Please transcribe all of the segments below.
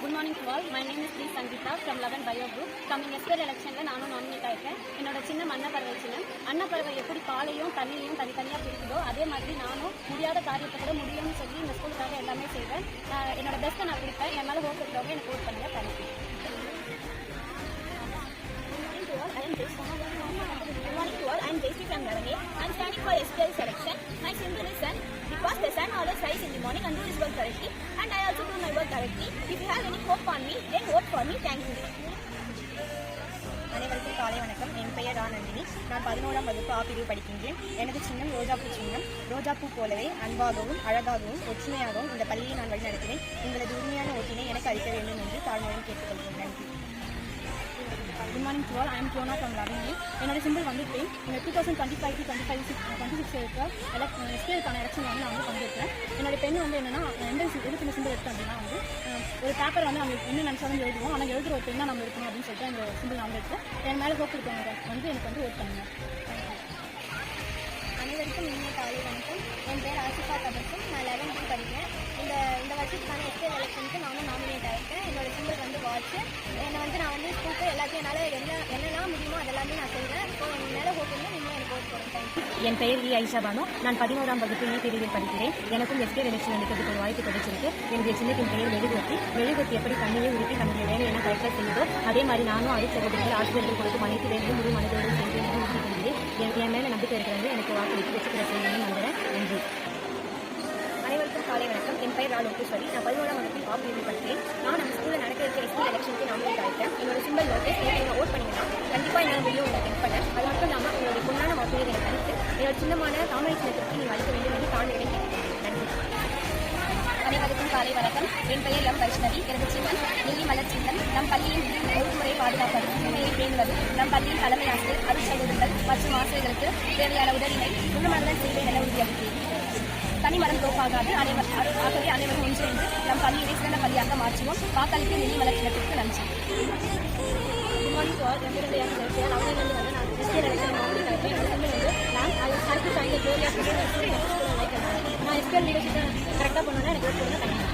Good morning to all. My name is P. Sangeeta from 11 Bio Group. Coming SPL election நானும் nominate ஆயிருக்கேன். என்னோட சின்ன அன்னப்பறவை சின்னம். அன்னப்பறவை எப்படி பாலையும் தண்ணியையும் தனித்தனியாக பிரிக்குதோ அதே மாதிரி நானும் முடியாத காரியத்தை கூட முடியும்னு சொல்லி இந்த ஸ்கூலுக்காக எல்லாமே செய்வேன். என்னோட பெஸ்ட்டை நான் கொடுப்பேன். என் மேலே ஹோப் இருக்கிறவங்க எனக்கு ஓட் பண்ணுங்க. Thank you. Good morning to all. I am Jayashree from 11A. I am standing for SPL selection. My symbol is sun because the sun always rises in the morning and do his work correctly. And I also do my work correctly. If you have any hope on me, then vote for me. Thank you. அனைவருக்கும் காலை வணக்கம். என் பெயர் நந்தினி. நான் 11ஆம் வகுப்பு ஆ பிரிவு படிக்கின்றேன். எனது சின்னம் ரோஜாப்பூ சின்னம். ரோஜாப்பூ போலவே அன்பாகவும் அழகாகவும் ஒற்றுமையாகவும் இந்த பள்ளியை நான் வழிநடத்துவேன். உங்களது உண்மையான ஓட்டினை எனக்கு அளிக்க வேண்டும் என்று தாழ்மையுடன் கேட்டுக்கொள்கிறேன். நன்றி. Good morning to all. I am Fiona from 11A. என்னோட சிம்பிள் வந்து பெயின். இந்த 2025-26 SPL-க்கான எலெக்ஷன் வந்து நான் வந்து பங்கேற்கிறேன். என்னோட பெண் வந்து என்னன்னா எதுக்கு இந்த சிம்பிள் எடுத்தேன் அப்படின்னா வந்து ஒரு பேப்பர் வந்து அவங்க என்ன நினச்சாலும் எழுதுவோம். ஆனால் எழுதுகிற ஒரு பெண்ணாக நம்ம இருக்கணும் அப்படின்னு சொல்லிட்டு அந்த சிம்பிள் நான் எடுத்து என் மேலே ஹோப் இருக்கவங்க வந்து எனக்கு வந்து ஓட் பண்ணுங்க. அனைவருக்கும் இனிய காலை வணக்கம். என் பேர் ஆசிஃபா தபசும். நான் 11th படிக்கிறேன். இந்த வருஷத்துக்கான SPL எலெக்ஷனுக்கு நானும் நாமினேட் ஆகிருக்கேன். என்னோட சிம்பிள் வந்து வாட்ச். என்னை வந்து நான் வந்து ஸ்கூலுக்கு எல்லாத்தையும் என்னால் என்னெல்லாம் முடியுமோ அதெல்லாமே நான் செய்வேன். ஸோ என் மேலே ஹோப் இருந்தால் நீங்கள் எனக்கு ஓட் போடுறேன். என் பெயர் வி ஐஷா பானு. நான் 11ஆம் வகுப்பு இ பிரிவில் படிக்கிறேன். எனக்கும் SPL எலெக்ஷன் அளிக்கிறதுக்கு ஒரு வாய்ப்பு கிடைச்சிருக்கு. என்னுடைய சின்னத்தின் பெயர் மெழுகுவர்த்தி எப்படி தண்ணியை உருட்டி நம்முடைய வேலையெல்லாம் கரெக்டாக செய்யுதோ அதே மாதிரி நானும் அரிச்சகர்கள் ஆசிரியர்கள் கொடுக்கும் அனைத்து வேலையும் முழு மனதோடு செய்து என் மேலே நம்பிக்கை இருக்கிறது. எனக்கு வாக்களித்து வெற்றி பெற செய்யணும்னு நம்புகிறேன். நன்றி. அனைவருக்கும் காலை வணக்கம். என் பெயர் லோகேஸ்வரி. நான் 11ஆம் வகுப்பில் ஆ பிரிவில் படிக்கிறேன். நான் நம்ம ஸ்கூலில் நடக்க இருக்கிற SPL எலெக்ஷனுக்கு நாமினேட் ஆகிட்டேன். என்னோட சிம்பிள் லோகேஷ். நீங்கள் ஓட் பண்ணிங்கன்னா கண்டிப்பாக என்னால் முடியும் உங்களுக்கு ஹெல்ப் பண்ணேன். அது மட்டும் இல்லாமல் உங்களுடைய பொண்ணான வாக்குகளை எனக்கு அளித்து என்னோட சின்னமான தாமரை சின்னத்திற்கு நீங்கள் அளிக்க வேண்டும் என்று தாழ்மையை கேட்கிறேன். நன்றி. அனைவருக்கும் காலை வணக்கம். என் பெயர் எம் வைஷ்ணவி. எனது சின்னம் நெல்லி மலர் சின்னம். நம் பள்ளியின் ஒழுங்குமுறை பாதுகாப்பது, தூய்மையை பேணுவது, நம் பள்ளியின் தலைமை ஆசிரியர் அருட்சகோதரர்கள் மற்றும் ஆசிரியர்களுக்கு தேவையான உதவியை முழுமனதுடன் செய்வேன் என உறுதியளிக்கிறேன். தனிமரம் தோப்பாகாது. ஆகவே அனைவரும் ஒன்றிணைந்து நம் பள்ளியை சிறந்த பள்ளியாக மாற்றுவோம். வாக்களித்து நெல்லி மலர் சின்னத்திற்கு நன்றி. Good morning to all. என் பேர் ஜெயஸ்ரீ. அவனிலிருந்து வந்து நான் SPL எலெக்ஷன் நாமினேட் ஆகிட்டேன். என்னோட சிம்பிள் வந்து நான் SPL லீடர்ஷிப்பை கரெக்டாக பண்ணணும்னா எனக்கு ஓட் பண்ணுங்க.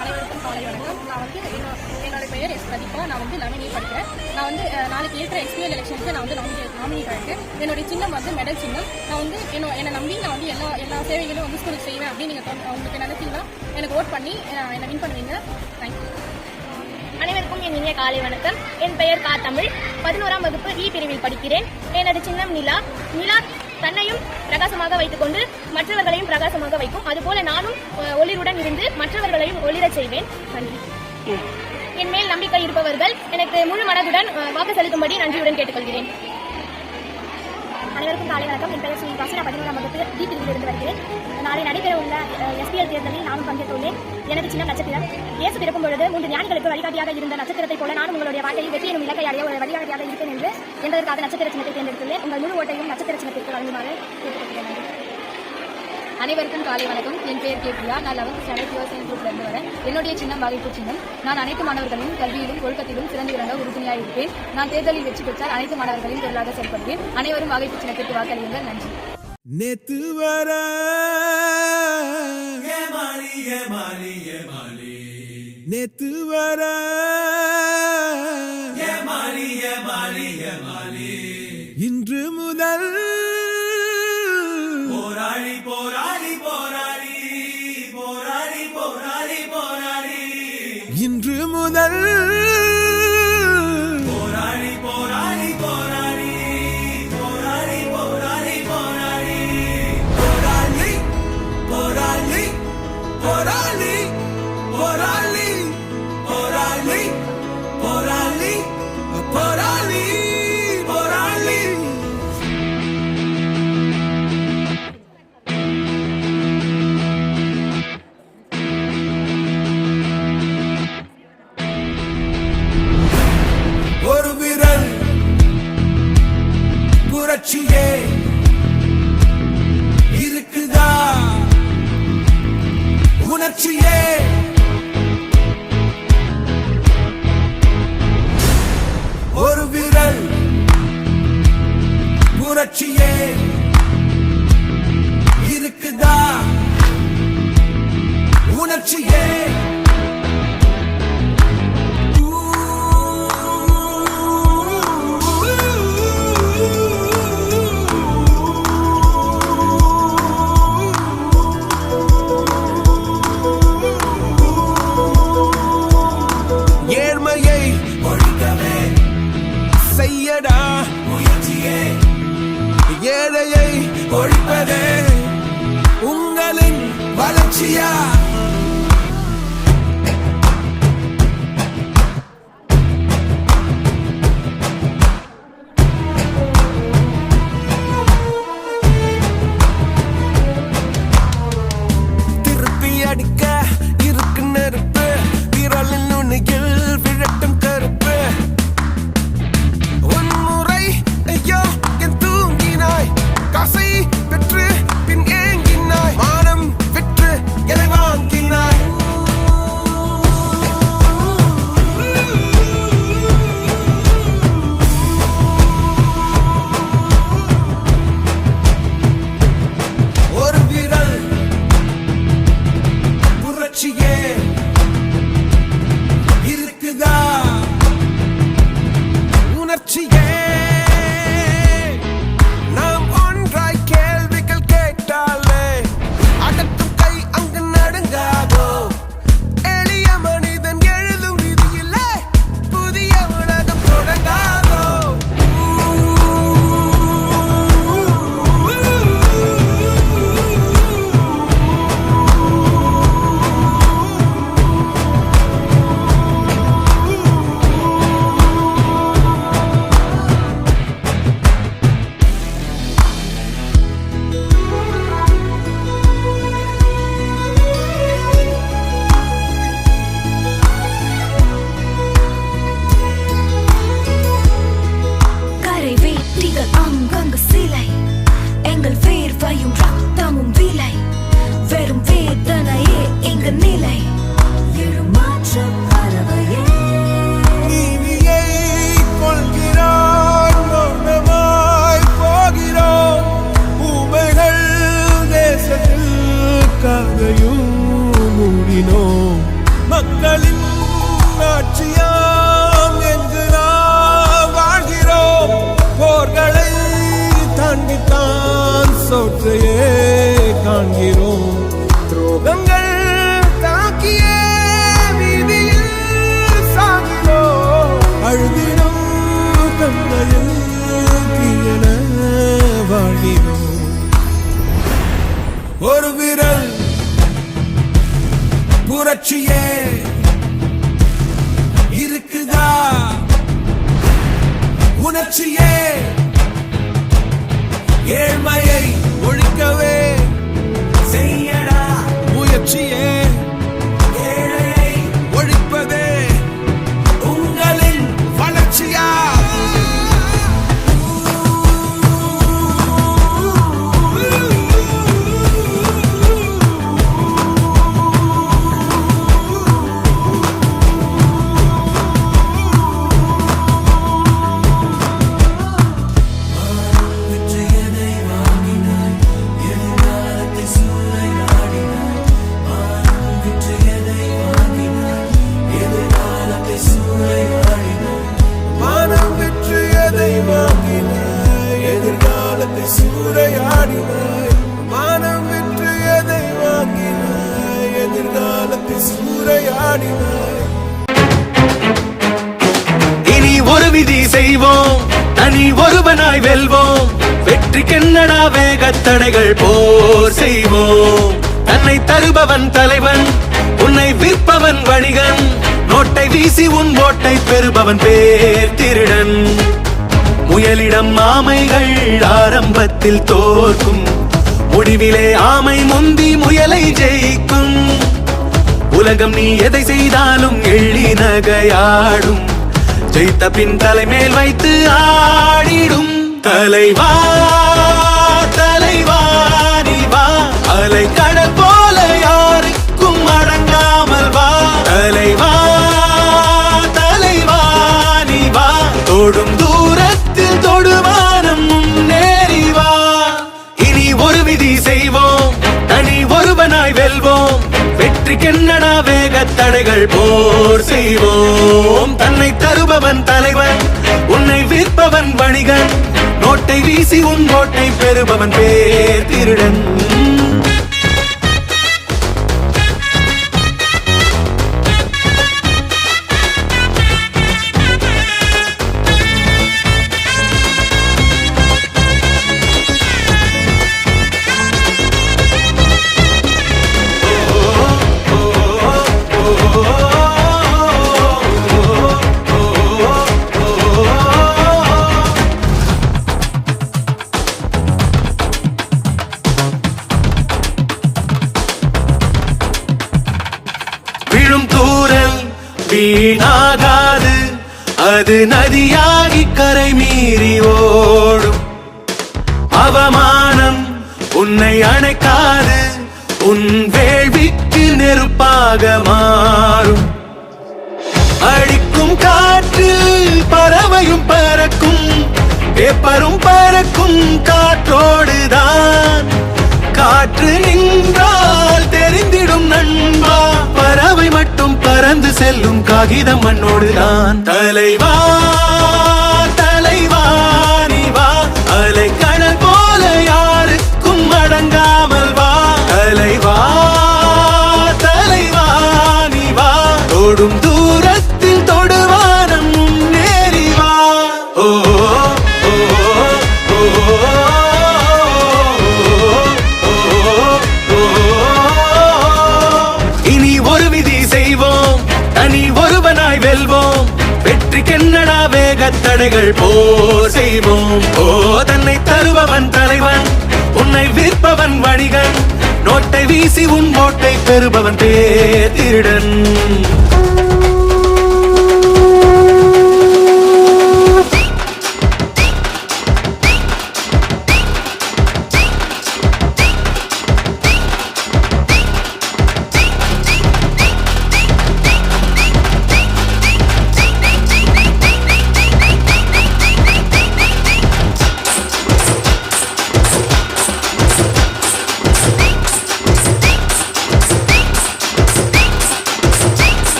அனைவருக்கும் காலை வணக்கம். நான் வந்து என்னோட பெயர் எஸ் பிரதீபா. நான் வந்து 11A படிக்கிறேன். நான் வந்து நாளைக்கு இருக்கிற SPL எலெக்ஷனுக்கு நான் வந்து நாமினேட் ஆகிருக்கேன். என்னுடைய சின்னம் வந்து மெடல் சின்னம். நான் வந்து என்னை நம்பி நான் வந்து எல்லா சேவைகளும் வந்து ஸ்கூலுக்கு செய்வேன் அப்படின்னு நீங்கள் உங்களுக்கு நினைச்சீங்கன்னா எனக்கு ஓட் பண்ணி என்னை வின் பண்ணுவீங்க. தேங்க்யூ. அனைவருக்கும் என் இனிய காலை வணக்கம். என் பெயர் கா தமிழ். 11ஆம் வகுப்பு இ பிரிவில் படிக்கிறேன். எனது சின்னம் நிலா. நிலா தன்னையும் பிரகாசமாக வைத்துக் கொண்டு மற்றவர்களையும் பிரகாசமாக வைக்கும். அதுபோல நானும் ஒளிருடன் இருந்து மற்றவர்களையும் ஒளிரச் செய்வேன். நன்றி. என் மேல் நம்பிக்கை இருப்பவர்கள் எனக்கு முழு மனதுடன் வாக்கு செலுத்தும்படி நன்றியுடன் கேட்டுக்கொள்கிறேன். அனைவருக்கும் காலை வணக்கம். என் பெயர் ஸ்ரீனிவாசி. நான் 11ஆம் வகுப்பு டி பிரிவில் இருந்து வருகிறேன். நாளை நடைபெற உள்ள SPL தேர்தலில் நானும் பங்கேற்றுள்ளேன். எனது சின்னம் நட்சத்திரம். இயேசு பிறக்கும் பொழுது 3 ஞானிகளுக்கு வழிகாட்டியாக இருந்த நட்சத்திரத்தைப் போல நானும் உங்களுடைய வாழ்க்கையில் வெற்றி எனும் இலக்கை அடைய ஒரு வழிகாட்டியாக இருப்பேன் என்பதற்காக நட்சத்திர சின்னத்தை தேர்ந்தெடுத்துள்ளேன். உங்கள் முழு ஓட்டையும் நட்சத்திர சின்னத்திற்கு வழங்குமாறு கேட்டுக்கொள்கிறேன். அனைவருக்கும் காலை வணக்கம். என் பெயர் கேபியா. நான் 11th ஸ்டாண்டர்ட் யுவர்சன் குரூப்லேருந்து வரேன். என்னுடைய சின்னம் வாகைப்பு சின்னம். நான் அனைத்து மாணவர்களின் கல்வியிலும் ஒழுக்கத்திலும் சிறந்து விளங்க உறுதுணையாக இருப்பேன். நான் தேர்தலில் வெற்றி பெற்றால் அனைத்து மாணவர்களின் பொருளாக செயல்படுவேன். அனைவரும் வாகைப்பு சின்னத்திற்கு வாக்களியுங்கள். நன்றி. நேத்து வர நேத்து வர இன்று முதல் போராடி போராடி போராடி போராடி போராடி போராடி இன்று முதல் போராடி போராடி போராடி போராடி போராடி போராடி போராடி போராடி போராடி போராடி போராடி போராடி போராடி போராடி புரட்சியா திருப்பி அடிக்க இருக்கு நெருப்பு விரலில் நுனியில் விழட்டும் கருப்பு ஒன்முறை ஐயோ என் தூங்கினாய் காசை பெற்று பின் ஏங்கினாய் மானம் விற்று எதை வாங்கினாய் ஒரு விரல் புரட்சியே இருக்குதா உணர்ச்சியே நாம் ஒன்றாய் கேள்விகள் கேட்டாலே அடக்கும் கை அங்கு நடுங்காதோ எளிய மனிதன் எழுதும் விதியிலே புதிய உலகம் தொடங்காதோ கரை வேட்டிகள் அங்கங்கு சிலை எங்கள் வேர்வையும் ரத்தமும் விலை வெறும் வேதனையே எங்க நிலை எழுமாற்ற பறவையே நீதியை கொள்கிறான் மௌனமாய் போகிறோம் ஊமைகள் தேசத்தில் கதையும் மூடினோம் மக்களின் ஆட்சியாம் என்று நாம் வாழ்கிறோம் போர்களை தாண்டித்தான் சோற்றையே காண்கிறோம் துரோகங்கள் தாக்கியே வீதியில் சாகிறோம் அழுதிடும் கண்களில் தீயன வாழினோம் ஒரு விரல் புரட்சியே இருக்குதா உணர்ச்சியே ஏழ்மையை ஒழிக்கவே செய்யடா முயற்சியே ஏழையை ஒழிப்பதே உங்களின் வளர்ச்சியா மானம் விற்று எதை வாங்கினாய் எதிர்காலத்தை சூறையாடினாய் மானம் விற்று எதை வாங்கினாய் எதிர்காலத்தை சூறையாடினாய் இனி ஒரு விதி செய்வோம் தனி ஒருவனாய் வெல்வோம் வெற்றி கென்னடா வேகத்தடைகள் போர் செய்வோம் தன்னை தருபவன் தலைவன் உன்னை விற்பவன் வணிகன் நோட்டை வீசி உன் ஓட்டை பெறுபவன் பேர் திருடன் முயலிடம் ஆமைகள் ஆரம்பத்தில் தோற்கும் முடிவிலே ஆமை முந்தி முயலை ஜெயிக்கும் உலகம் நீ எதை செய்தாலும் எள்ளி நகையாடும் ஜெயித்த பின் தலைமேல் வைத்து ஆடிடும் தலைவா தலைவா நீ வா அலை கடல் போல யாருக்கும் அடங்காமல் வா தலைவா தலைவா நீ வா தொடும் தூரத்தில் தொடுவானம் முன்னேறி வா இனி ஒரு விதி செய்வோம் தனி ஒருவனாய் வெல்வோம் வெற்றி கென்னடா வேகத்தடைகள் போர் செய்வோம் தன்னை தருபவன் தலைவன் உன்னை விற்பவன் வணிகன் நோட்டை வீசி உன் ஓட்டை பெறுபவன் பேர் திருடன் வீணாகாது, அது நதியாகி கரை மீறி ஓடும். அவமானம் உன்னை அணைக்காது, உன் வேள்விக்கு நெருப்பாக மாறும். அடிக்கும் காற்றில் பறவையும் பறக்கும், பேப்பரும் பறக்கும் காற்றோடுதான். காற்று நின்றால் தெரிந்திடும் நண்பா, பறவை மட்டும் பறந்து செல்லும் காகிதம் மண்ணோடுதான். தலைவா தலைவா நீ வா, அலை கடல் போல யாருக்கும் அடங்காமல் வா. தலைவா தலைவா நீ வா, தொடும் தூரத்தில் தொடுவானம் முன்னேறி வா. ஓ ஓ ஓ இனி ஒரு விதி செய்வோம், தனி ஒருவனாய் வெல்வோம். வெற்றிக்கென்னடா வேகத்தடைகள் போர் செய்வோம். ஓ தன்னை தருபவன் தலைவன், உன்னை விற்பவன் வணிகன். நோட்டை வீசி உன் ஓட்டை பெறுபவன் பேர் திருடன்.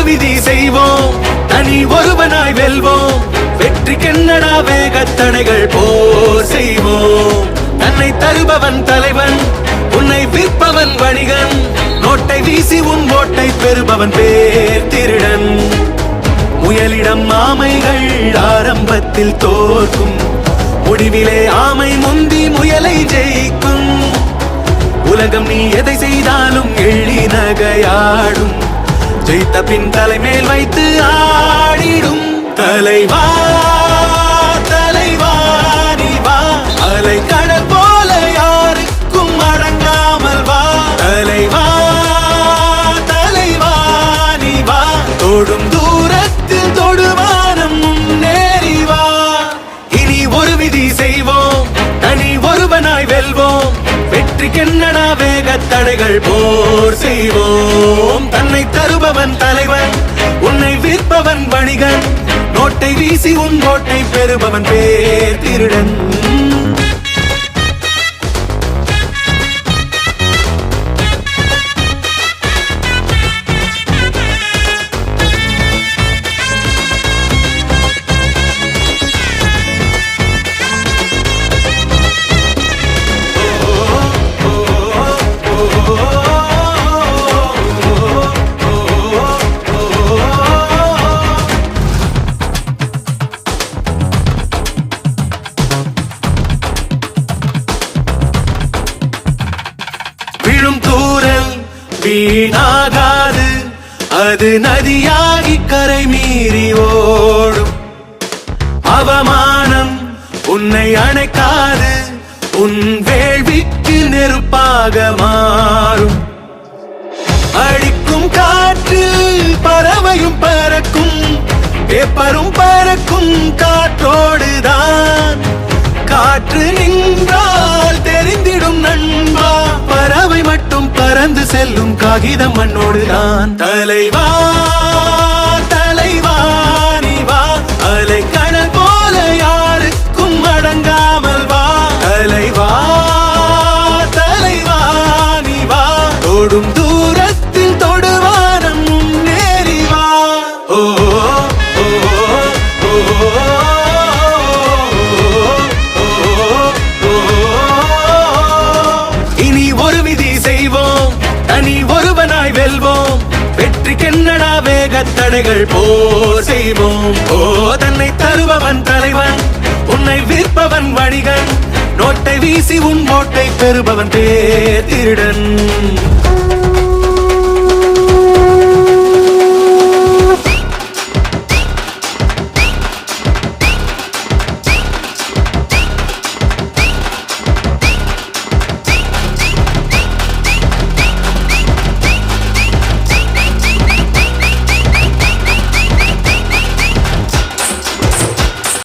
விதி செய்வோம், தனி ஒருவனாய் வெல்வோம். வெற்றிக்கென்னடா வேகத்தடைகள் போர் செய்வோம். தன்னை தருபவன் தலைவன், உன்னை விற்பவன் வணிகன். நோட்டை வீசி உன் ஓட்டை பெறுபவன் பேர் திருடன். முயலிடம் ஆமைகள் ஆரம்பத்தில் தோற்கும், முடிவிலே ஆமை முந்தி முயலை ஜெயிக்கும். உலகம் நீ எதை செய்தாலும் எள்ளி நகையாடும், ஜெயித்த பின் தலைமேல் வைத்து ஆடிடும். தலைவா தலைவா நீ வா, அலை கடல் போல யாருக்கும் அடங்காமல் வா. தலைவா தலைவா நீ வா, தொடும் தூரத்தில் தொடுவானம் முன்னேறி வா. இனி ஒரு விதி செய்வோம், தனி ஒருவனாய் வெல்வோம். வெற்றிக்கென்னடா வேகத்தடைகள் போர் செய்வோம். தன்னை தருபவன் தலைவன், உன்னை விற்பவன் வணிகன். நோட்டை வீசி உன் ஓட்டை பெறுபவன் பேர் திருடன். வீணாகாது, அது நதியாகி கரை மீறி ஓடும். அவமானம் உன்னை அணைக்காது, உன் வேள்விக்கு நெருப்பாக மாறும். அடிக்கும் காற்றில் பறவையும் பறக்கும், பேப்பரும் பறக்கும் காற்றோடுதான். காற்று நின்றால் தெரிந்திடும் நண்பா, பறவை மட்டும் பறந்து செல்லும் காகிதம் மண்ணோடுதான். தலைவா தலைவா நீ வா, அலை கடல் போல யாருக்கும் அடங்காமல் வா. தலைவா தலைவா நீ வா, தொடும் தூரத்தில் தொடுவானம் முன்னேறி வா. ஓ ஓ ஓ இனி ஒரு விதி செய்வோம், தனி ஒருவனாய் வெல்வோம். வெற்றிக்கென்னடா வேகத்தடைகள் போர் செய்வோம். ஓ தன்னை தருபவன் தலைவன், விற்பவன் வணிகன், நோட்டை வீசி உன் ஓட்டை பெறுபவன் பேர் திருடன்.